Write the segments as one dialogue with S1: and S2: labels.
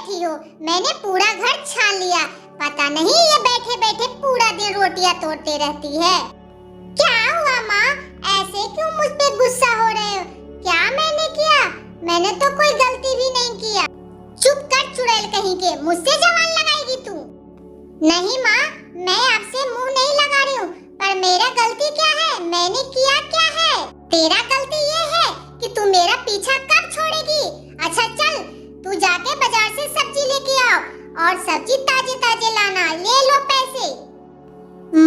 S1: बैठी हो? मैंने पूरा घर छान लिया। पता नहीं ये बैठे बैठे पूरा दिन रोटियां तोड़ते रहती है। क्या हुआ माँ? ऐसे क्यों मुझ पे गुस्सा हो रहे हो? क्या मैंने किया? मैंने तो कोई गलती भी नहीं किया। चुप कर चुड़ैल कहीं के, मुझसे जवान लगाएगी तू? नहीं माँ, मैं आपसे मुंह नहीं लगा रही हूँ, पर मेरा गलती क्या है? मैंने किया क्या है? तेरा गलती ये है कि तू मेरा पीछा कब छोड़ेगी? अच्छा चल, तू जाके बाजार से सब्जी लेके आओ और सब्जी ताजे ताजे लाना। ले लो पैसे।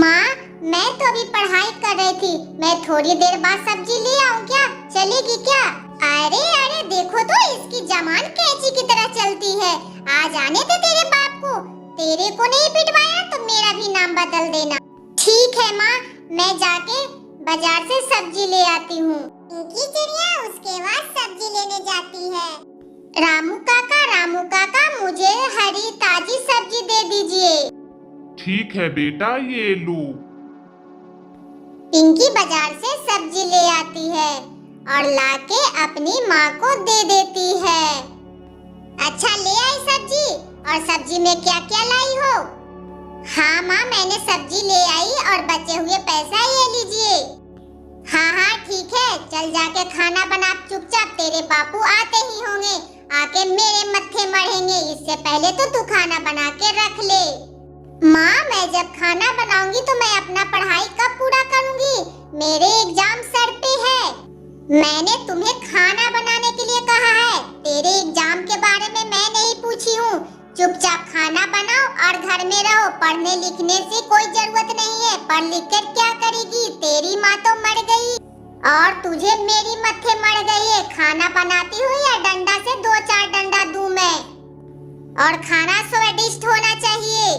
S1: माँ, मैं तो अभी पढ़ाई कर रही थी, मैं थोड़ी देर बाद सब्जी ले आऊँ क्या? चलेगी क्या? अरे अरे देखो तो इसकी जबान कैंची की तरह चलती है। आज आने दे तेरे बाप को। तेरे को नहीं पिटवाया तो मेरा भी नाम बदल देना। ठीक है माँ, मैं जाके बाजार से सब्जी ले आती हूँ। पिंकी चिड़िया उसके बाद सब्जी लेने जाती है। रामू काका मुझे हरी ताजी सब्जी दे दीजिए।
S2: ठीक है बेटा, ये लो।
S1: पिंकी बाजार से सब्जी ले आती है और लाके अपनी माँ को दे देती है। अच्छा ले आई सब्जी? और सब्जी में क्या क्या लाई हो? हाँ माँ, मैंने सब्जी ले आई और बचे हुए पैसा ये लीजिए। हाँ ठीक है, चल जाके खाना बना चुपचाप। तेरे बापू आते ही होंगे, आके मेरे मत्थे मढ़ेंगे। इससे पहले तो तू खाना बना के रख ले। माँ, मैं जब खाना बनाऊंगी तो मैं अपना पढ़ाई कब पूरा करूंगी? मेरे एग्जाम सर पे है। मैंने तुम्हें खाना बनाने के लिए कहा है, तेरे एग्जाम के बारे में मैं नहीं पूछी हूँ। चुपचाप खाना बनाओ और घर में रहो। पढ़ने लिखने से कोई जरूरत नहीं है। पढ़ लिख कर क्या करेगी? तेरी माँ तो मर गई और तुझे मेरी मत्थे मर गई है। खाना बनाती हो या डंडा से 2-4 डंडा दूं मैं? और खाना स्वादिष्ट होना चाहिए।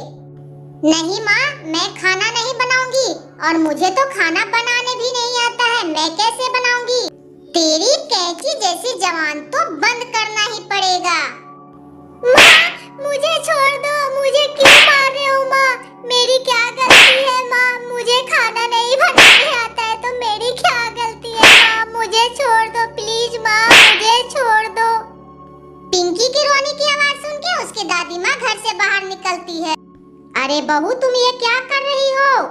S1: नहीं माँ, मैं खाना नहीं बनाऊंगी और मुझे तो खाना बनाने भी नहीं आता है। मैं कैसे बनाऊंगी? तेरी कैंची जैसी जबान तो बंद करना ही पड़ेगा। माँ, मुझे छोड़ दो। मुझे क्यों मार रहे हो माँ? मेरी क्या गलती है माँ? मुझे खाना नहीं बनाने आता है तो मेरी क्या गलती है माँ? मुझे छोड़ दो प्लीज माँ, मुझे छोड़ दो। पिंकी की रोने की आवाज सुन के उसकी दादी माँ घर से बाहर निकलती है। अरे बहू, तुम ये क्या कर रही हो?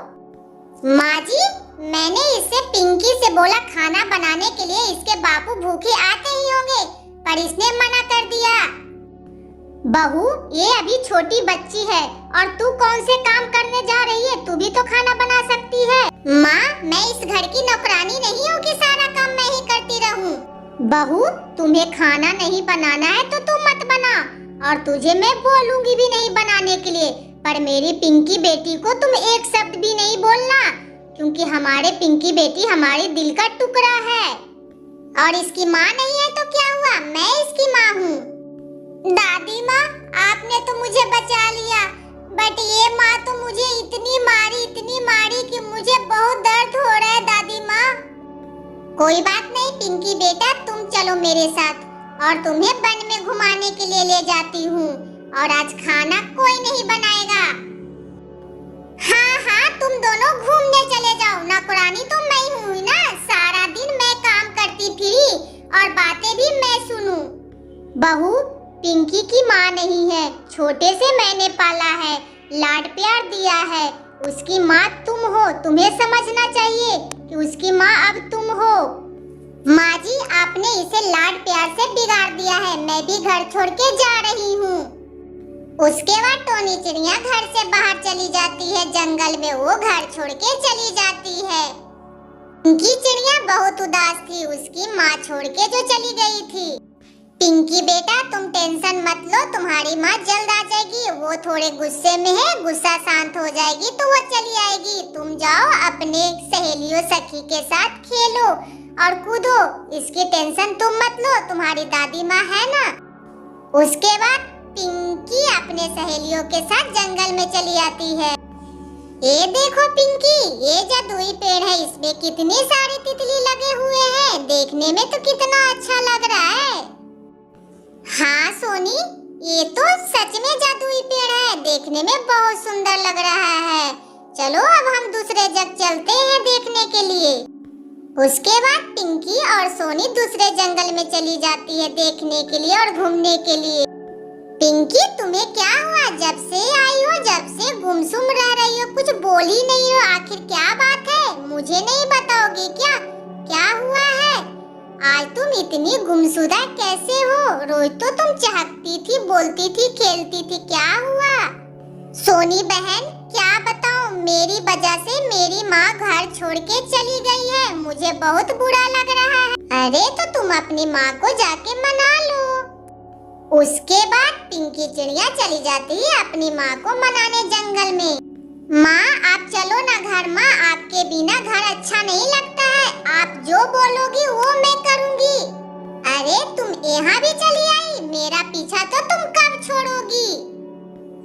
S1: माँ जी, मैंने इससे पिंकी से बोला खाना बनाने के लिए। इसके बापू भूखे आते ही होंगे, पर इसने मना कर दिया। बहू, ये अभी छोटी बच्ची है और तू कौन से काम करने जा रही है? तू भी तो खाना बना सकती है। माँ, मैं इस घर की नौकरानी नहीं हूँ कि सारा काम मैं ही करती रहूँ। बहू, तुम्हें खाना नहीं बनाना है तो तुम मत बना, और तुझे मैं बोलूंगी भी नहीं बनाने के लिए। पर मेरी पिंकी बेटी को तुम एक शब्द भी नहीं बोलना, क्योंकि हमारे पिंकी बेटी हमारे दिल का टुकड़ा है। और इसकी माँ नहीं है तो क्या हुआ? मैं इसकी माँ हूँ। दादी माँ, आपने तो मुझे बचा लिया, बट ये माँ तो मुझे इतनी मारी कि मुझे बहुत दर्द हो रहा है दादी माँ। कोई बात नहीं पिंकी बेटा, तुम चलो मेरे साथ और तुम्हें वन में घुमाने के लिए ले जाती हूँ। और आज खाना कोई नहीं बनाएगा। हाँ, तुम दोनों घूमने चले जाओ। नौकरानी तो मैं हूँ ना, सारा दिन मैं काम करती फिरी और बातें भी मैं सुनूं। बहू, पिंकी की माँ नहीं है, छोटे से मैंने पाला है, लाड प्यार दिया है। उसकी माँ तुम हो, तुम्हें समझना चाहिए कि उसकी माँ अब तुम हो। माँ जी, आपने इसे लाड प्यार से बिगाड़ दिया है। मैं भी घर छोड़ के जा रही हूँ। उसके बाद टोनी चिड़िया घर से बाहर चली जाती है। जंगल में वो घर छोड़ के चली जाती है। पिंकी चिड़िया बहुत उदास थी, उसकी माँ छोड़ के जो चली गई थी। पिंकी बेटा, तुम टेंशन मत लो, तुम्हारी माँ जल्द आ जाएगी। वो थोड़े गुस्से में है, गुस्सा शांत हो जाएगी तो वो चली आएगी। तुम जाओ अपने सहेलियों सखी के साथ खेलो और कूदो। इसकी टेंशन तुम मत लो, तुम्हारी दादी माँ है ना। उसके बाद पिंकी अपने सहेलियों के साथ जंगल में चली आती है। ये देखो पिंकी, ये जादुई पेड़ है, इसमें कितनी सारी तितली लगे हुए हैं। देखने में तो कितना अच्छा लग रहा है। हाँ सोनी, ये तो सच में जादुई पेड़ है, देखने में बहुत सुंदर लग रहा है। चलो अब हम दूसरे जगह चलते हैं देखने के लिए। उसके बाद पिंकी और सोनी दूसरे जंगल में चली जाती है देखने के लिए और घूमने के लिए। पिंकी, तुम्हें क्या हुआ? जब से आई हो, जब से गुमसुम रह रही हो, कुछ बोल ही नहीं हो। आखिर क्या बात है? मुझे नहीं बताओगी क्या? क्या हुआ है? आज तुम इतनी गुमसुदा कैसे हो? रोज तो तुम चहकती थी, बोलती थी, खेलती थी। क्या हुआ? सोनी बहन, क्या बताऊं, मेरी वजह से मेरी माँ घर छोड़ के चली गई है। मुझे बहुत बुरा लग रहा है। अरे तो तुम अपनी माँ को जाके मना लो। उसके बाद पिंकी चिड़िया चली जाती है अपनी माँ को मनाने जंगल में। माँ, आप चलो ना घर। माँ, आपके बिना घर अच्छा नहीं लगता है। आप जो बोलोगी वो मैं करूँगी। अरे तुम यहाँ भी चली आई? मेरा पीछा तो तुम कब छोड़ोगी?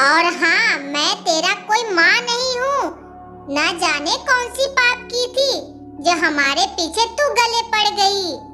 S1: और हाँ, मैं तेरा कोई माँ नहीं हूँ। ना जाने कौन सी पाप की थी जो हमारे पीछे तू गले पड़ गई।